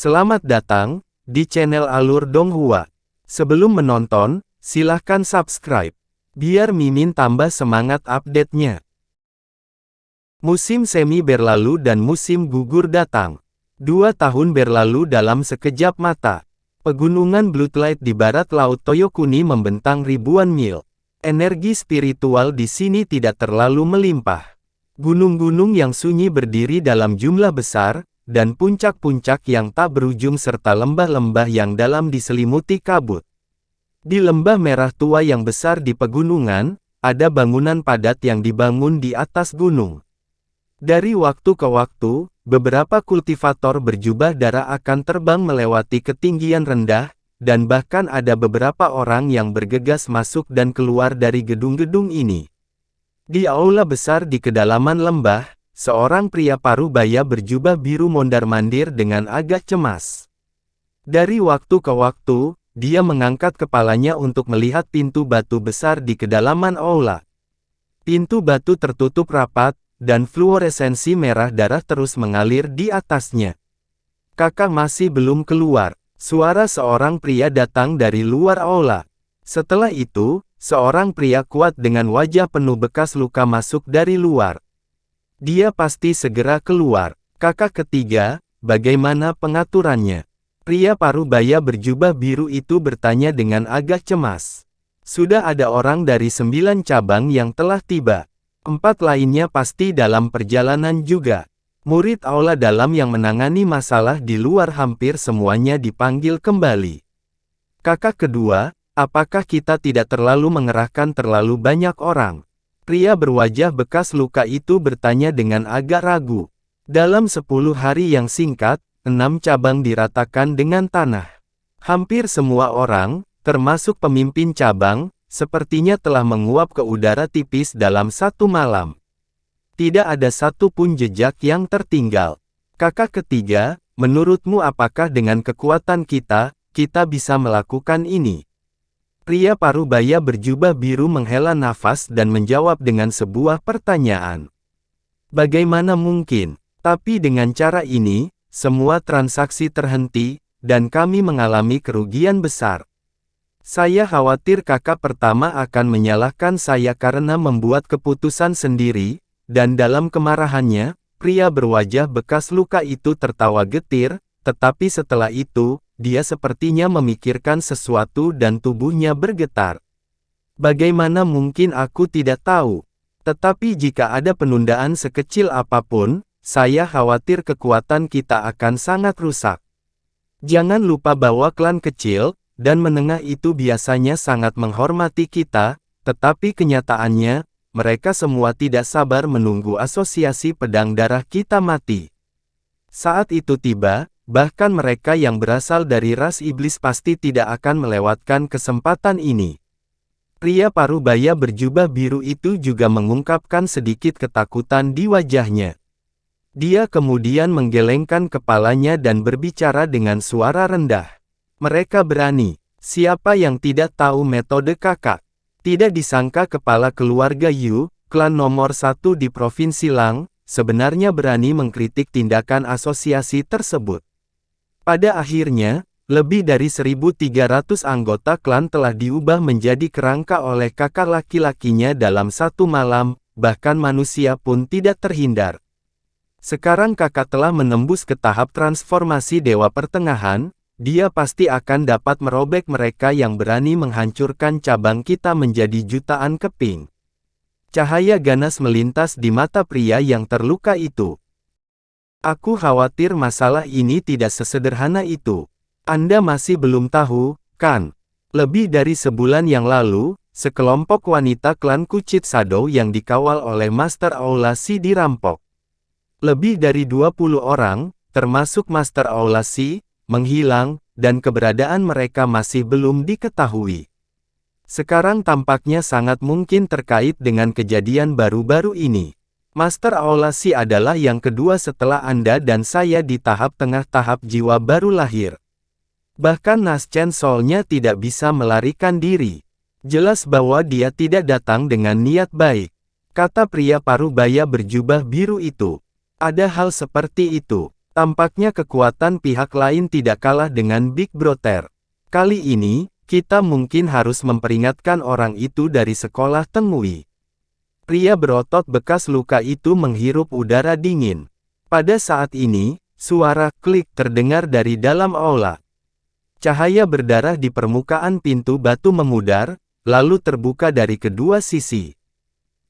Selamat datang di channel Alur Donghua. Sebelum menonton, silahkan subscribe, biar Mimin tambah semangat update-nya. Musim semi berlalu dan musim gugur datang. 2 tahun berlalu dalam sekejap mata. Pegunungan Bloodlight di barat Laut Toyokuni membentang ribuan mil. Energi spiritual di sini tidak terlalu melimpah. Gunung-gunung yang sunyi berdiri dalam jumlah besar, dan puncak-puncak yang tak berujung serta lembah-lembah yang dalam diselimuti kabut. Di lembah merah tua yang besar di pegunungan, ada bangunan padat yang dibangun di atas gunung. Dari waktu ke waktu, beberapa kultivator berjubah darah akan terbang melewati ketinggian rendah, dan bahkan ada beberapa orang yang bergegas masuk dan keluar dari gedung-gedung ini. Di aula besar di kedalaman lembah, seorang pria parubaya berjubah biru mondar-mandir dengan agak cemas. Dari waktu ke waktu, dia mengangkat kepalanya untuk melihat pintu batu besar di kedalaman aula. Pintu batu tertutup rapat, dan fluoresensi merah darah terus mengalir di atasnya. Kakak masih belum keluar. Suara seorang pria datang dari luar aula. Setelah itu, seorang pria kuat dengan wajah penuh bekas luka masuk dari luar. Dia pasti segera keluar. Kakak ketiga, bagaimana pengaturannya? Pria parubaya berjubah biru itu bertanya dengan agak cemas. Sudah ada orang dari 9 cabang yang telah tiba. 4 lainnya pasti dalam perjalanan juga. Murid aula dalam yang menangani masalah di luar hampir semuanya dipanggil kembali. Kakak kedua, apakah kita tidak terlalu mengerahkan terlalu banyak orang? Pria berwajah bekas luka itu bertanya dengan agak ragu. Dalam 10 hari yang singkat, 6 cabang diratakan dengan tanah. Hampir semua orang, termasuk pemimpin cabang, sepertinya telah menguap ke udara tipis dalam 1 malam. Tidak ada satu pun jejak yang tertinggal. Kakak ketiga, menurutmu apakah dengan kekuatan kita bisa melakukan ini? Pria parubaya berjubah biru menghela nafas dan menjawab dengan sebuah pertanyaan. Bagaimana mungkin? Tapi dengan cara ini, semua transaksi terhenti, dan kami mengalami kerugian besar. Saya khawatir kakak pertama akan menyalahkan saya karena membuat keputusan sendiri, dan dalam kemarahannya, pria berwajah bekas luka itu tertawa getir, tetapi setelah itu, dia sepertinya memikirkan sesuatu dan tubuhnya bergetar. Bagaimana mungkin aku tidak tahu? Tetapi jika ada penundaan sekecil apapun, saya khawatir kekuatan kita akan sangat rusak. Jangan lupa bahwa klan kecil dan menengah itu biasanya sangat menghormati kita, tetapi kenyataannya, mereka semua tidak sabar menunggu asosiasi pedang darah kita mati. Saat itu tiba, bahkan mereka yang berasal dari ras iblis pasti tidak akan melewatkan kesempatan ini. Pria parubaya berjubah biru itu juga mengungkapkan sedikit ketakutan di wajahnya. Dia kemudian menggelengkan kepalanya dan berbicara dengan suara rendah. Mereka berani. Siapa yang tidak tahu metode kakak? Tidak disangka kepala keluarga Yu, klan nomor 1 di Provinsi Lang, sebenarnya berani mengkritik tindakan asosiasi tersebut. Pada akhirnya, lebih dari 1.300 anggota klan telah diubah menjadi kerangka oleh kakak laki-lakinya dalam 1 malam, bahkan manusia pun tidak terhindar. Sekarang kakak telah menembus ke tahap transformasi Dewa Pertengahan, dia pasti akan dapat merobek mereka yang berani menghancurkan cabang kita menjadi jutaan keping. Cahaya ganas melintas di mata pria yang terluka itu. Aku khawatir masalah ini tidak sesederhana itu. Anda masih belum tahu, kan? Lebih dari sebulan yang lalu, sekelompok wanita klan Kuchit Shadow yang dikawal oleh Master Aula Si dirampok. Lebih dari 20 orang, termasuk Master Aula Si, menghilang, dan keberadaan mereka masih belum diketahui. Sekarang tampaknya sangat mungkin terkait dengan kejadian baru-baru ini. Master Aula Si adalah yang kedua setelah Anda dan saya di tahap tengah tahap jiwa baru lahir. Bahkan Naschen Soul-nya tidak bisa melarikan diri. Jelas bahwa dia tidak datang dengan niat baik. Kata pria parubaya berjubah biru itu. Ada hal seperti itu. Tampaknya kekuatan pihak lain tidak kalah dengan Big Brother. Kali ini, kita mungkin harus memperingatkan orang itu dari sekolah Tengui. Pria berotot bekas luka itu menghirup udara dingin. Pada saat ini, suara klik terdengar dari dalam aula. Cahaya berdarah di permukaan pintu batu memudar, lalu terbuka dari kedua sisi.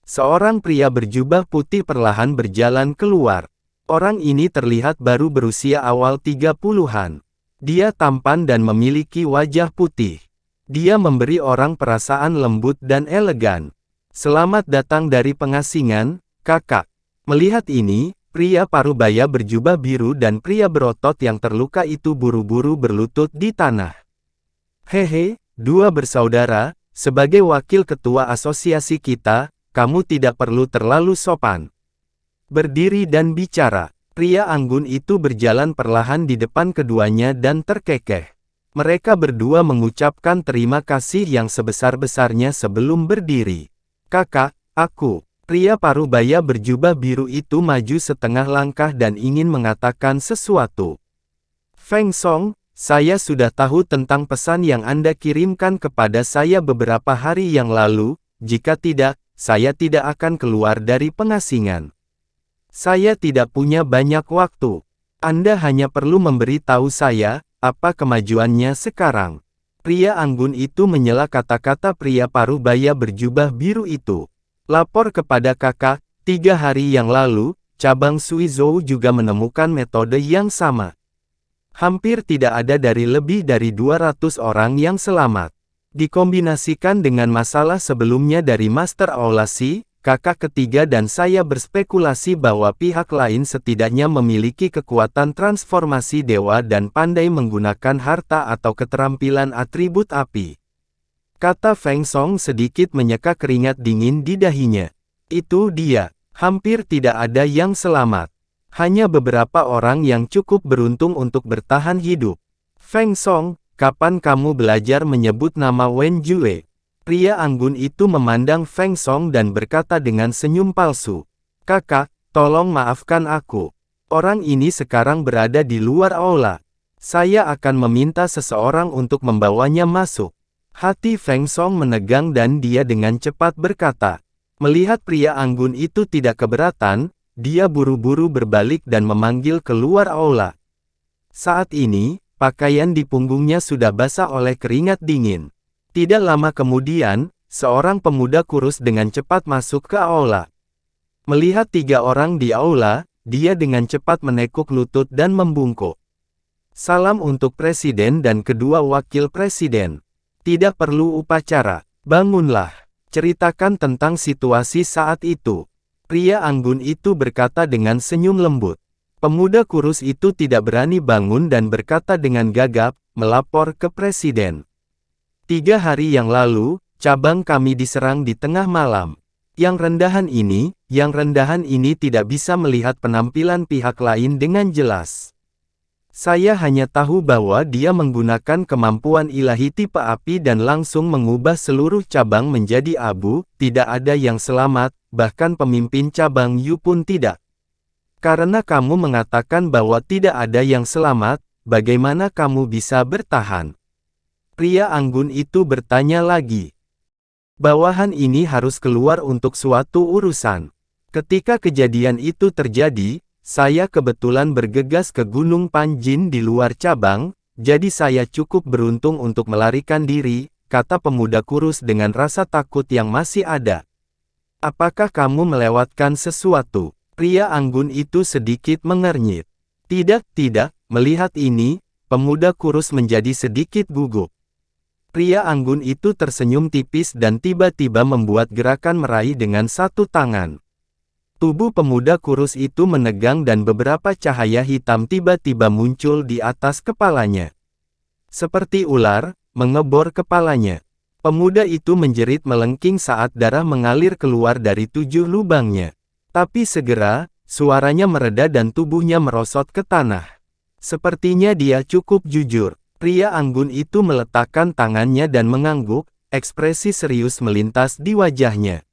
Seorang pria berjubah putih perlahan berjalan keluar. Orang ini terlihat baru berusia awal 30-an. Dia tampan dan memiliki wajah putih. Dia memberi orang perasaan lembut dan elegan. Selamat datang dari pengasingan, kakak. Melihat ini, pria parubaya berjubah biru dan pria berotot yang terluka itu buru-buru berlutut di tanah. Hehe, dua bersaudara, sebagai wakil ketua asosiasi kita, kamu tidak perlu terlalu sopan. Berdiri dan bicara, pria anggun itu berjalan perlahan di depan keduanya dan terkekeh. Mereka berdua mengucapkan terima kasih yang sebesar-besarnya sebelum berdiri. Kakak, aku. Pria parubaya berjubah biru itu maju setengah langkah dan ingin mengatakan sesuatu. Feng Song, saya sudah tahu tentang pesan yang Anda kirimkan kepada saya beberapa hari yang lalu, jika tidak, saya tidak akan keluar dari pengasingan. Saya tidak punya banyak waktu. Anda hanya perlu memberi tahu saya, apa kemajuannya sekarang. Pria anggun itu menyela kata-kata pria parubaya berjubah biru itu. Lapor kepada kakak, 3 hari yang lalu, cabang Suizhou juga menemukan metode yang sama. Hampir tidak ada dari lebih dari 200 orang yang selamat. Dikombinasikan dengan masalah sebelumnya dari Master Aulasi, kakak ketiga dan saya berspekulasi bahwa pihak lain setidaknya memiliki kekuatan transformasi dewa dan pandai menggunakan harta atau keterampilan atribut api. Kata Feng Song sedikit menyeka keringat dingin di dahinya. Itu dia, hampir tidak ada yang selamat. Hanya beberapa orang yang cukup beruntung untuk bertahan hidup. Feng Song, kapan kamu belajar menyebut nama Wen Jue? Pria anggun itu memandang Feng Song dan berkata dengan senyum palsu. Kakak, tolong maafkan aku. Orang ini sekarang berada di luar aula. Saya akan meminta seseorang untuk membawanya masuk. Hati Feng Song menegang dan dia dengan cepat berkata. Melihat pria anggun itu tidak keberatan, dia buru-buru berbalik dan memanggil keluar aula. Saat ini, pakaian di punggungnya sudah basah oleh keringat dingin. Tidak lama kemudian, seorang pemuda kurus dengan cepat masuk ke aula. Melihat 3 orang di aula, dia dengan cepat menekuk lutut dan membungkuk. Salam untuk presiden dan kedua wakil presiden. Tidak perlu upacara, bangunlah. Ceritakan tentang situasi saat itu. Pria anggun itu berkata dengan senyum lembut. Pemuda kurus itu tidak berani bangun dan berkata dengan gagap, melapor ke presiden. 3 hari yang lalu, cabang kami diserang di tengah malam. Yang rendahan ini tidak bisa melihat penampilan pihak lain dengan jelas. Saya hanya tahu bahwa dia menggunakan kemampuan ilahi tipe api dan langsung mengubah seluruh cabang menjadi abu, tidak ada yang selamat, bahkan pemimpin cabang Yu pun tidak. Karena kamu mengatakan bahwa tidak ada yang selamat, bagaimana kamu bisa bertahan? Pria anggun itu bertanya lagi. Bawahan ini harus keluar untuk suatu urusan. Ketika kejadian itu terjadi, saya kebetulan bergegas ke Gunung Panjin di luar cabang, jadi saya cukup beruntung untuk melarikan diri, kata pemuda kurus dengan rasa takut yang masih ada. Apakah kamu melewatkan sesuatu? Pria anggun itu sedikit mengernyit. Tidak, melihat ini, pemuda kurus menjadi sedikit gugup. Pria anggun itu tersenyum tipis dan tiba-tiba membuat gerakan meraih dengan satu tangan. Tubuh pemuda kurus itu menegang dan beberapa cahaya hitam tiba-tiba muncul di atas kepalanya. Seperti ular, mengebor kepalanya. Pemuda itu menjerit melengking saat darah mengalir keluar dari 7 lubangnya. Tapi segera, suaranya mereda dan tubuhnya merosot ke tanah. Sepertinya dia cukup jujur. Pria anggun itu meletakkan tangannya dan mengangguk, ekspresi serius melintas di wajahnya.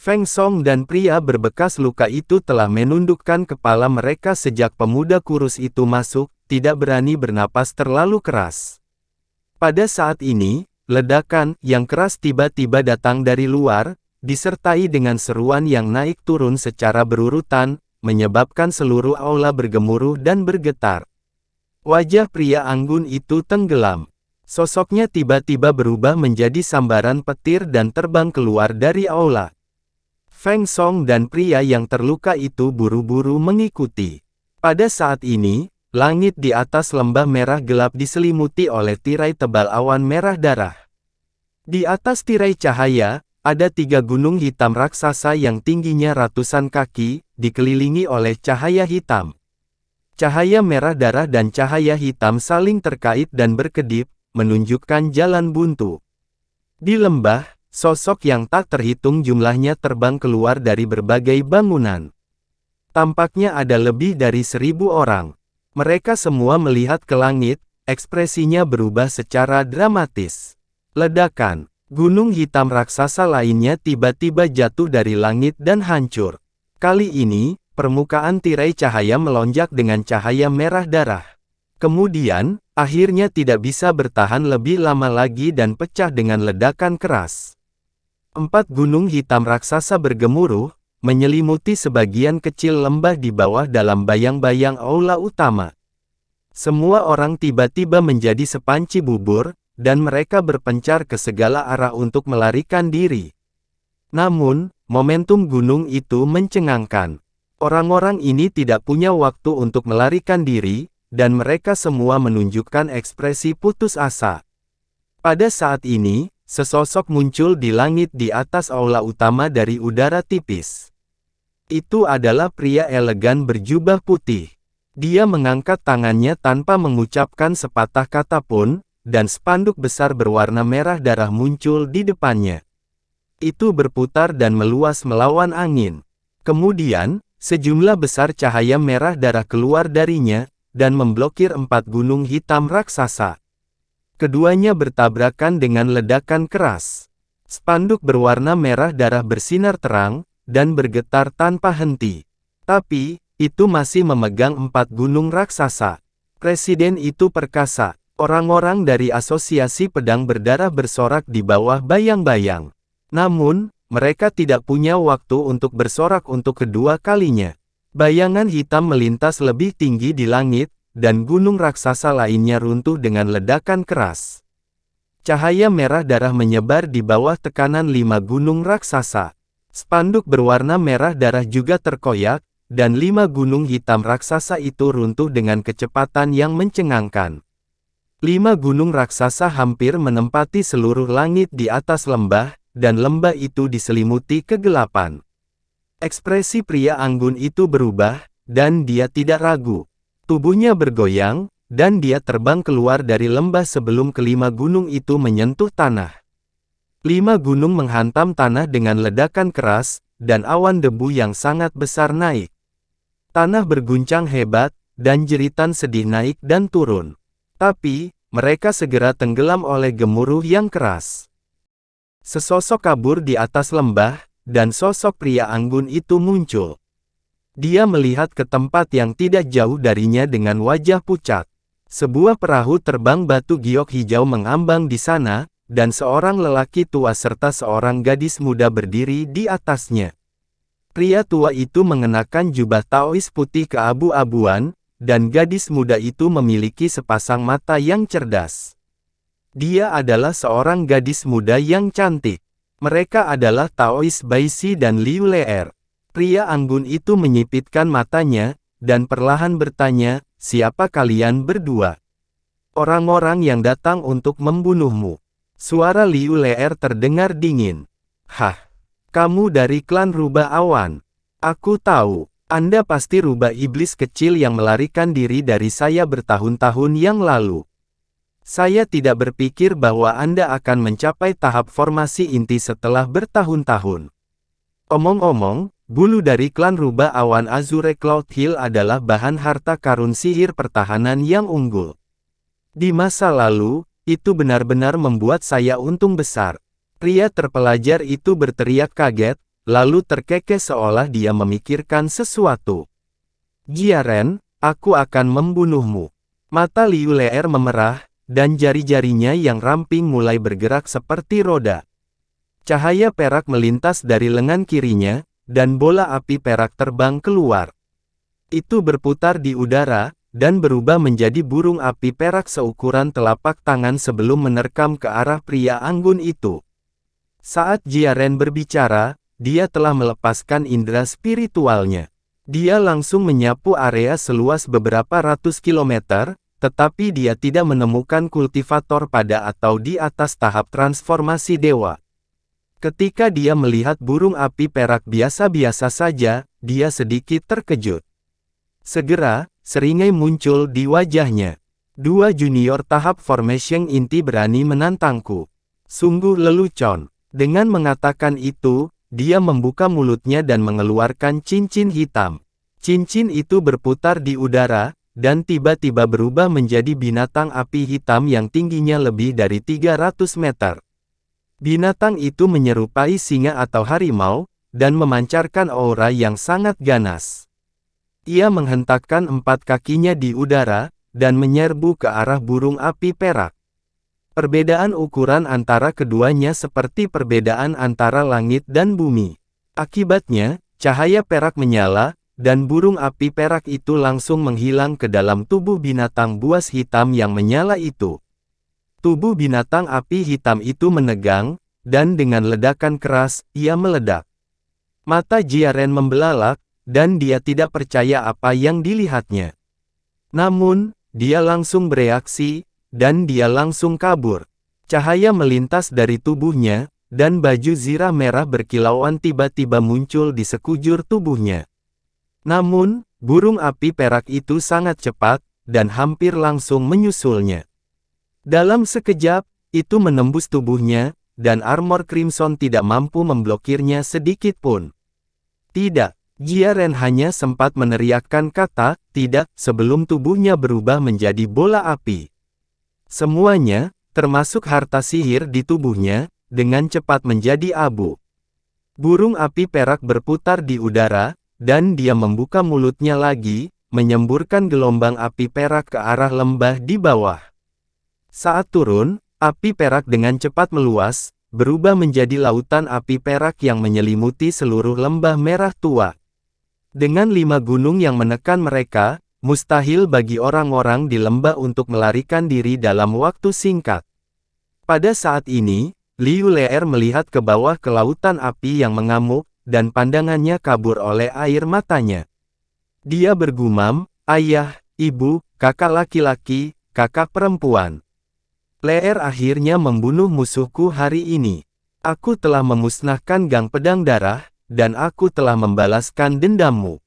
Feng Song dan pria berbekas luka itu telah menundukkan kepala mereka sejak pemuda kurus itu masuk, tidak berani bernapas terlalu keras. Pada saat ini, ledakan yang keras tiba-tiba datang dari luar, disertai dengan seruan yang naik turun secara berurutan, menyebabkan seluruh aula bergemuruh dan bergetar. Wajah pria anggun itu tenggelam. Sosoknya tiba-tiba berubah menjadi sambaran petir dan terbang keluar dari aula. Feng Song dan pria yang terluka itu buru-buru mengikuti. Pada saat ini, langit di atas lembah merah gelap diselimuti oleh tirai tebal awan merah darah. Di atas tirai cahaya, ada 3 gunung hitam raksasa yang tingginya ratusan kaki, dikelilingi oleh cahaya hitam. Cahaya merah darah dan cahaya hitam saling terkait dan berkedip, menunjukkan jalan buntu. Di lembah, sosok yang tak terhitung jumlahnya terbang keluar dari berbagai bangunan. Tampaknya ada lebih dari 1000 orang. Mereka semua melihat ke langit, ekspresinya berubah secara dramatis. Ledakan. Gunung hitam raksasa lainnya tiba-tiba jatuh dari langit dan hancur. Kali ini, permukaan tirai cahaya melonjak dengan cahaya merah darah. Kemudian, akhirnya tidak bisa bertahan lebih lama lagi dan pecah dengan ledakan keras. 4 gunung hitam raksasa bergemuruh, menyelimuti sebagian kecil lembah di bawah dalam bayang-bayang aula utama. Semua orang tiba-tiba menjadi sepanci bubur, dan mereka berpencar ke segala arah untuk melarikan diri. Namun, momentum gunung itu mencengangkan. Orang-orang ini tidak punya waktu untuk melarikan diri, dan mereka semua menunjukkan ekspresi putus asa. Pada saat ini, sesosok muncul di langit di atas aula utama dari udara tipis. Itu adalah pria elegan berjubah putih. Dia mengangkat tangannya tanpa mengucapkan sepatah kata pun, dan spanduk besar berwarna merah darah muncul di depannya. Itu berputar dan meluas melawan angin. Kemudian, sejumlah besar cahaya merah darah keluar darinya, dan memblokir 4 gunung hitam raksasa. Keduanya bertabrakan dengan ledakan keras. Spanduk berwarna merah darah bersinar terang, dan bergetar tanpa henti. Tapi, itu masih memegang 4 gunung raksasa. Presiden itu perkasa. Orang-orang dari asosiasi pedang berdarah bersorak di bawah bayang-bayang. Namun, mereka tidak punya waktu untuk bersorak untuk kedua kalinya. Bayangan hitam melintas lebih tinggi di langit, dan gunung raksasa lainnya runtuh dengan ledakan keras. Cahaya merah darah menyebar di bawah tekanan 5 gunung raksasa. Spanduk berwarna merah darah juga terkoyak, dan 5 gunung hitam raksasa itu runtuh dengan kecepatan yang mencengangkan. 5 gunung raksasa hampir menempati seluruh langit di atas lembah, dan lembah itu diselimuti kegelapan. Ekspresi pria anggun itu berubah, dan dia tidak ragu. Tubuhnya bergoyang, dan dia terbang keluar dari lembah sebelum kelima gunung itu menyentuh tanah. 5 gunung menghantam tanah dengan ledakan keras, dan awan debu yang sangat besar naik. Tanah berguncang hebat, dan jeritan sedih naik dan turun. Tapi, mereka segera tenggelam oleh gemuruh yang keras. Sesosok kabur di atas lembah, dan sosok pria anggun itu muncul. Dia melihat ke tempat yang tidak jauh darinya dengan wajah pucat. Sebuah perahu terbang batu giok hijau mengambang di sana, dan seorang lelaki tua serta seorang gadis muda berdiri di atasnya. Pria tua itu mengenakan jubah Taois putih keabu-abuan, dan gadis muda itu memiliki sepasang mata yang cerdas. Dia adalah seorang gadis muda yang cantik. Mereka adalah Taois Baishi dan Liu Leer. Pria anggun itu menyipitkan matanya, dan perlahan bertanya, "Siapa kalian berdua?" "Orang-orang yang datang untuk membunuhmu." Suara Liu Leer terdengar dingin. "Hah? Kamu dari klan Rubah Awan? Aku tahu, Anda pasti rubah iblis kecil yang melarikan diri dari saya bertahun-tahun yang lalu. Saya tidak berpikir bahwa Anda akan mencapai tahap formasi inti setelah bertahun-tahun. Omong-omong, bulu dari klan Rubah Awan Azure Cloud Hill adalah bahan harta karun sihir pertahanan yang unggul. Di masa lalu, itu benar-benar membuat saya untung besar." Pria terpelajar itu berteriak kaget, lalu terkekeh seolah dia memikirkan sesuatu. Jiaren, aku akan membunuhmu. Mata Liu Le'er memerah, dan jari-jarinya yang ramping mulai bergerak seperti roda. Cahaya perak melintas dari lengan kirinya, dan bola api perak terbang keluar. Itu berputar di udara, dan berubah menjadi burung api perak seukuran telapak tangan sebelum menerkam ke arah pria anggun itu. Saat Jiaren berbicara, dia telah melepaskan indera spiritualnya. Dia langsung menyapu area seluas beberapa ratus kilometer, tetapi dia tidak menemukan kultivator pada atau di atas tahap transformasi dewa. Ketika dia melihat burung api perak biasa-biasa saja, dia sedikit terkejut. Segera, seringai muncul di wajahnya. Dua junior tahap formation inti berani menantangku. Sungguh lelucon. Dengan mengatakan itu, dia membuka mulutnya dan mengeluarkan cincin hitam. Cincin itu berputar di udara, dan tiba-tiba berubah menjadi binatang api hitam yang tingginya lebih dari 300 meter. Binatang itu menyerupai singa atau harimau, dan memancarkan aura yang sangat ganas. Ia menghentakkan 4 kakinya di udara, dan menyerbu ke arah burung api perak. Perbedaan ukuran antara keduanya seperti perbedaan antara langit dan bumi. Akibatnya, cahaya perak menyala, dan burung api perak itu langsung menghilang ke dalam tubuh binatang buas hitam yang menyala itu. Tubuh binatang api hitam itu menegang, dan dengan ledakan keras, ia meledak. Mata Jiaren membelalak, dan dia tidak percaya apa yang dilihatnya. Namun, dia langsung bereaksi, dan dia langsung kabur. Cahaya melintas dari tubuhnya, dan baju zirah merah berkilauan tiba-tiba muncul di sekujur tubuhnya. Namun, burung api perak itu sangat cepat, dan hampir langsung menyusulnya. Dalam sekejap, itu menembus tubuhnya, dan armor Crimson tidak mampu memblokirnya sedikit pun. Tidak, Jiaren hanya sempat meneriakkan kata, tidak, sebelum tubuhnya berubah menjadi bola api. Semuanya, termasuk harta sihir di tubuhnya, dengan cepat menjadi abu. Burung api perak berputar di udara, dan dia membuka mulutnya lagi, menyemburkan gelombang api perak ke arah lembah di bawah. Saat turun, api perak dengan cepat meluas, berubah menjadi lautan api perak yang menyelimuti seluruh lembah merah tua. Dengan 5 gunung yang menekan mereka, mustahil bagi orang-orang di lembah untuk melarikan diri dalam waktu singkat. Pada saat ini, Liu Le'er melihat ke bawah ke lautan api yang mengamuk, dan pandangannya kabur oleh air matanya. Dia bergumam, ayah, ibu, kakak laki-laki, kakak perempuan. Le'er akhirnya membunuh musuhku hari ini. Aku telah memusnahkan Gang Pedang Darah, dan aku telah membalaskan dendammu.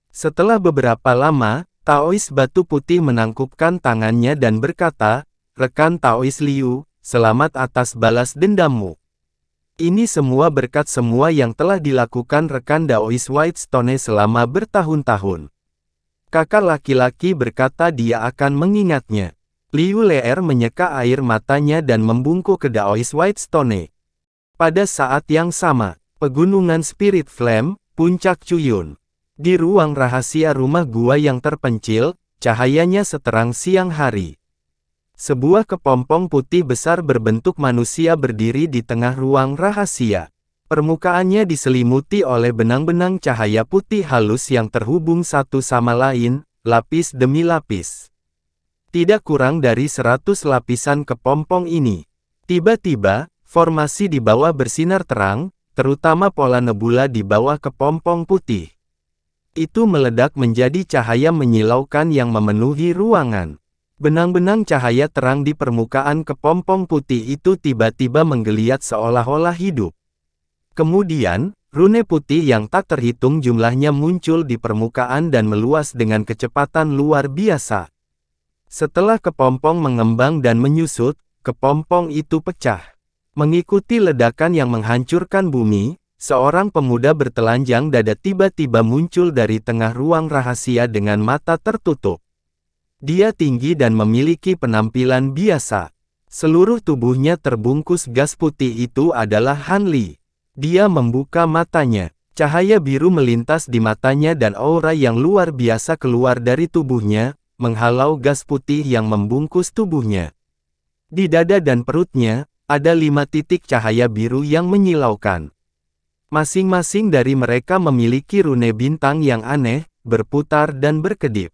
Setelah beberapa lama, Taois Batu Putih menangkupkan tangannya dan berkata, rekan Taois Liu, selamat atas balas dendammu. Ini semua berkat semua yang telah dilakukan rekan Taois Whitestone selama bertahun-tahun. Kakak laki-laki berkata dia akan mengingatnya. Liu Le'er menyeka air matanya dan membungkuk ke Taois Whitestone. Pada saat yang sama, pegunungan Spirit Flame, Puncak Cuyun. Di ruang rahasia rumah gua yang terpencil, cahayanya seterang siang hari. Sebuah kepompong putih besar berbentuk manusia berdiri di tengah ruang rahasia. Permukaannya diselimuti oleh benang-benang cahaya putih halus yang terhubung satu sama lain, lapis demi lapis. Tidak kurang dari 100 lapisan kepompong ini. Tiba-tiba, formasi di bawah bersinar terang, terutama pola nebula di bawah kepompong putih. Itu meledak menjadi cahaya menyilaukan yang memenuhi ruangan. Benang-benang cahaya terang di permukaan kepompong putih itu tiba-tiba menggeliat seolah-olah hidup. Kemudian, rune putih yang tak terhitung jumlahnya muncul di permukaan dan meluas dengan kecepatan luar biasa. Setelah kepompong mengembang dan menyusut, kepompong itu pecah. Mengikuti ledakan yang menghancurkan bumi, seorang pemuda bertelanjang dada tiba-tiba muncul dari tengah ruang rahasia dengan mata tertutup. Dia tinggi dan memiliki penampilan biasa. Seluruh tubuhnya terbungkus gas putih itu adalah Han Li. Dia membuka matanya. Cahaya biru melintas di matanya dan aura yang luar biasa keluar dari tubuhnya, menghalau gas putih yang membungkus tubuhnya. Di dada dan perutnya, ada 5 titik cahaya biru yang menyilaukan. Masing-masing dari mereka memiliki rune bintang yang aneh, berputar dan berkedip.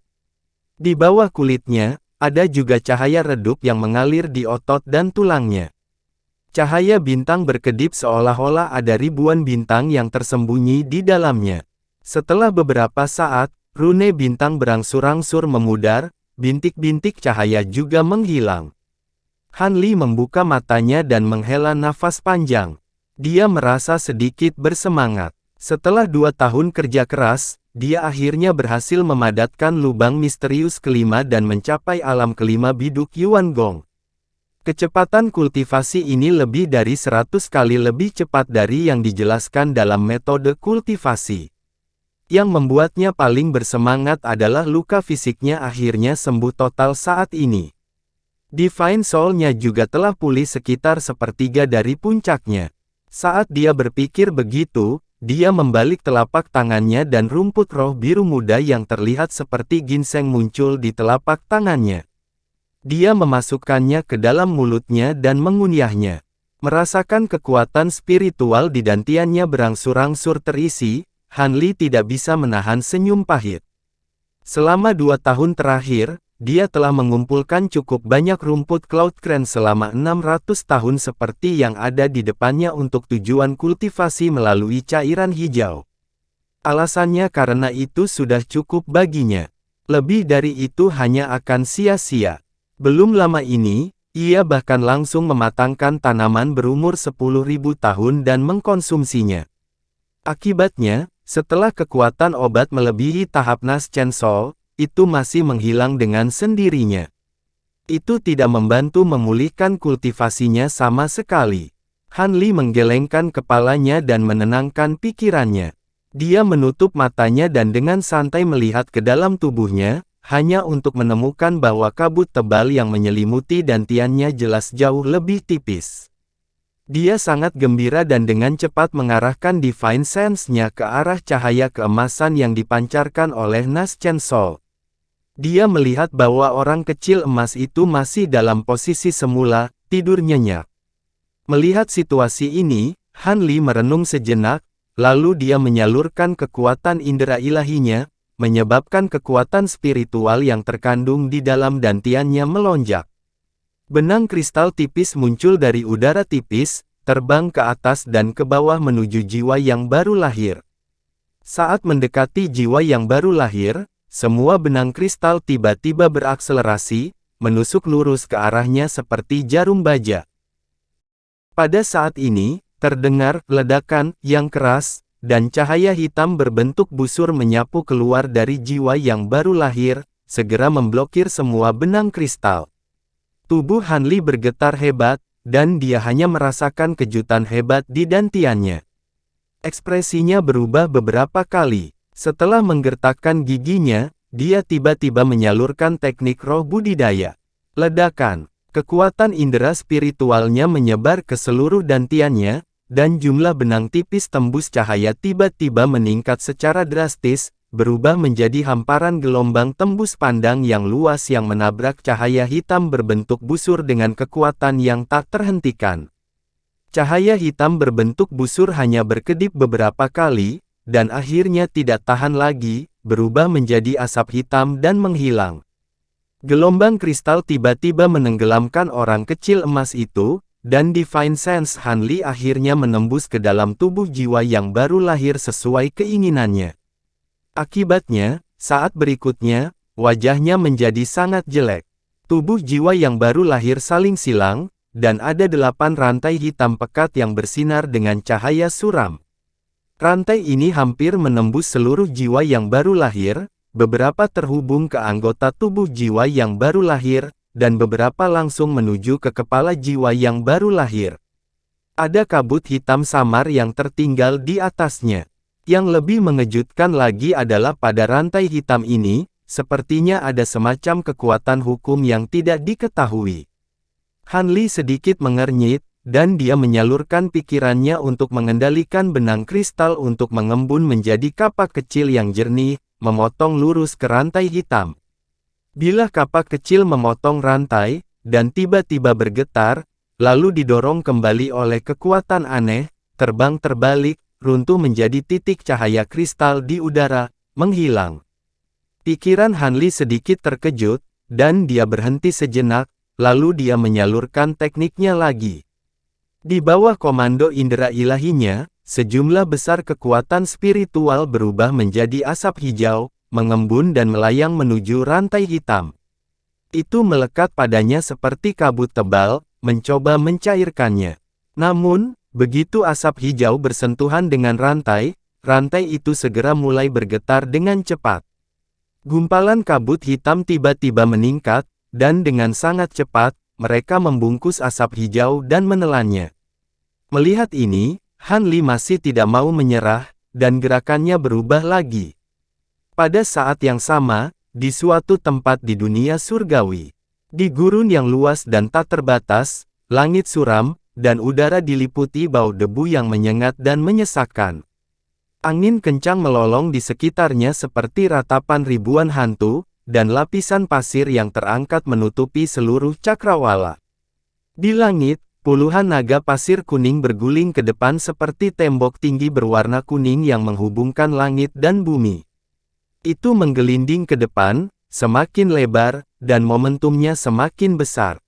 Di bawah kulitnya, ada juga cahaya redup yang mengalir di otot dan tulangnya. Cahaya bintang berkedip seolah-olah ada ribuan bintang yang tersembunyi di dalamnya. Setelah beberapa saat, rune bintang berangsur-angsur memudar, bintik-bintik cahaya juga menghilang. Han Li membuka matanya dan menghela nafas panjang. Dia merasa sedikit bersemangat. Setelah 2 tahun kerja keras, dia akhirnya berhasil memadatkan lubang misterius kelima dan mencapai alam kelima biduk Yuan Gong. Kecepatan kultivasi ini lebih dari 100 kali lebih cepat dari yang dijelaskan dalam metode kultivasi. Yang membuatnya paling bersemangat adalah luka fisiknya akhirnya sembuh total saat ini. Divine Soul-nya juga telah pulih sekitar sepertiga dari puncaknya. Saat dia berpikir begitu, dia membalik telapak tangannya dan rumput roh biru muda yang terlihat seperti ginseng muncul di telapak tangannya. Dia memasukkannya ke dalam mulutnya dan mengunyahnya. Merasakan kekuatan spiritual di dantiannya berangsur-angsur terisi, Han Li tidak bisa menahan senyum pahit. Selama 2 tahun terakhir, dia telah mengumpulkan cukup banyak rumput Cloud Crane selama 600 tahun seperti yang ada di depannya untuk tujuan kultivasi melalui cairan hijau. Alasannya karena itu sudah cukup baginya. Lebih dari itu hanya akan sia-sia. Belum lama ini, ia bahkan langsung mematangkan tanaman berumur 10.000 tahun dan mengkonsumsinya. Akibatnya, setelah kekuatan obat melebihi tahap Nas Chen Soul, itu masih menghilang dengan sendirinya. Itu tidak membantu memulihkan kultivasinya sama sekali. Han Li menggelengkan kepalanya dan menenangkan pikirannya. Dia menutup matanya dan dengan santai melihat ke dalam tubuhnya, hanya untuk menemukan bahwa kabut tebal yang menyelimuti dantiannya jelas jauh lebih tipis. Dia sangat gembira dan dengan cepat mengarahkan Divine Sense-nya ke arah cahaya keemasan yang dipancarkan oleh Nas Chen Soul. Dia melihat bahwa orang kecil emas itu masih dalam posisi semula, tidur nyenyak. Melihat situasi ini, Han Li merenung sejenak, lalu dia menyalurkan kekuatan indera ilahinya, menyebabkan kekuatan spiritual yang terkandung di dalam dantiannya melonjak. Benang kristal tipis muncul dari udara tipis, terbang ke atas dan ke bawah menuju jiwa yang baru lahir. Saat mendekati jiwa yang baru lahir, semua benang kristal tiba-tiba berakselerasi, menusuk lurus ke arahnya seperti jarum baja. Pada saat ini, terdengar ledakan yang keras, dan cahaya hitam berbentuk busur menyapu keluar dari jiwa yang baru lahir, segera memblokir semua benang kristal. Tubuh Han Li bergetar hebat, dan dia hanya merasakan kejutan hebat di dantiannya. Ekspresinya berubah beberapa kali. Setelah menggertakkan giginya, dia tiba-tiba menyalurkan teknik roh budidaya. Ledakan. Kekuatan indera spiritualnya menyebar ke seluruh dantiannya, dan jumlah benang tipis tembus cahaya tiba-tiba meningkat secara drastis, berubah menjadi hamparan gelombang tembus pandang yang luas yang menabrak cahaya hitam berbentuk busur dengan kekuatan yang tak terhentikan. Cahaya hitam berbentuk busur hanya berkedip beberapa kali, dan akhirnya tidak tahan lagi, berubah menjadi asap hitam dan menghilang. Gelombang kristal tiba-tiba menenggelamkan orang kecil emas itu, dan Divine Sense Han Li akhirnya menembus ke dalam tubuh jiwa yang baru lahir sesuai keinginannya. Akibatnya, saat berikutnya, wajahnya menjadi sangat jelek. Tubuh jiwa yang baru lahir saling silang, dan ada 8 rantai hitam pekat yang bersinar dengan cahaya suram. Rantai ini hampir menembus seluruh jiwa yang baru lahir, beberapa terhubung ke anggota tubuh jiwa yang baru lahir, dan beberapa langsung menuju ke kepala jiwa yang baru lahir. Ada kabut hitam samar yang tertinggal di atasnya. Yang lebih mengejutkan lagi adalah pada rantai hitam ini, sepertinya ada semacam kekuatan hukum yang tidak diketahui. Han Li sedikit mengernyit, dan dia menyalurkan pikirannya untuk mengendalikan benang kristal untuk mengembun menjadi kapak kecil yang jernih, memotong lurus ke rantai hitam. Bila kapak kecil memotong rantai, dan tiba-tiba bergetar, lalu didorong kembali oleh kekuatan aneh, terbang terbalik, runtuh menjadi titik cahaya kristal di udara, menghilang. Pikiran Hanli sedikit terkejut, dan dia berhenti sejenak, lalu dia menyalurkan tekniknya lagi. Di bawah komando indera ilahinya, sejumlah besar kekuatan spiritual berubah menjadi asap hijau, mengembun dan melayang menuju rantai hitam. Itu melekat padanya seperti kabut tebal, mencoba mencairkannya. Namun, begitu asap hijau bersentuhan dengan rantai, rantai itu segera mulai bergetar dengan cepat. Gumpalan kabut hitam tiba-tiba meningkat, dan dengan sangat cepat, mereka membungkus asap hijau dan menelannya. Melihat ini, Hanli masih tidak mau menyerah, dan gerakannya berubah lagi. Pada saat yang sama, di suatu tempat di dunia surgawi, di gurun yang luas dan tak terbatas, langit suram, dan udara diliputi bau debu yang menyengat dan menyesakkan. Angin kencang melolong di sekitarnya seperti ratapan ribuan hantu, dan lapisan pasir yang terangkat menutupi seluruh cakrawala. Di langit, puluhan naga pasir kuning berguling ke depan seperti tembok tinggi berwarna kuning yang menghubungkan langit dan bumi. Itu menggelinding ke depan, semakin lebar, dan momentumnya semakin besar.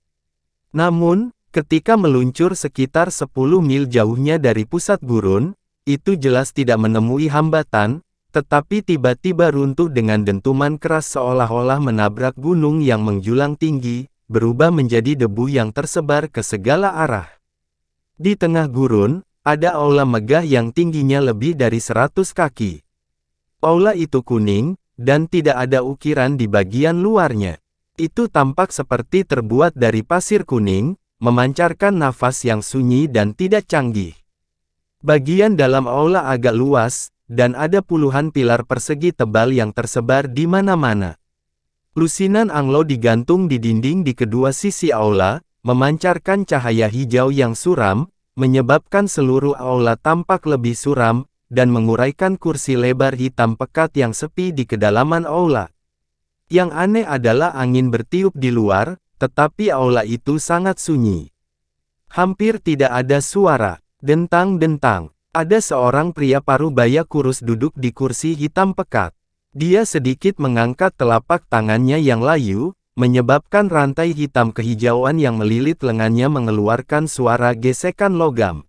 Namun, ketika meluncur sekitar 10 mil jauhnya dari pusat gurun, itu jelas tidak menemui hambatan, tetapi tiba-tiba runtuh dengan dentuman keras seolah-olah menabrak gunung yang menjulang tinggi, berubah menjadi debu yang tersebar ke segala arah. Di tengah gurun, ada aula megah yang tingginya lebih dari 100 kaki. Aula itu kuning, dan tidak ada ukiran di bagian luarnya. Itu tampak seperti terbuat dari pasir kuning, memancarkan nafas yang sunyi dan tidak canggih. Bagian dalam aula agak luas, dan ada puluhan pilar persegi tebal yang tersebar di mana-mana. Lusinan anglo digantung di dinding di kedua sisi aula, memancarkan cahaya hijau yang suram, menyebabkan seluruh aula tampak lebih suram, dan menguraikan kursi lebar hitam pekat yang sepi di kedalaman aula. Yang aneh adalah angin bertiup di luar, tetapi aula itu sangat sunyi. Hampir tidak ada suara. Dentang-dentang. Ada seorang pria parubaya kurus duduk di kursi hitam pekat. Dia sedikit mengangkat telapak tangannya yang layu, menyebabkan rantai hitam kehijauan yang melilit lengannya mengeluarkan suara gesekan logam.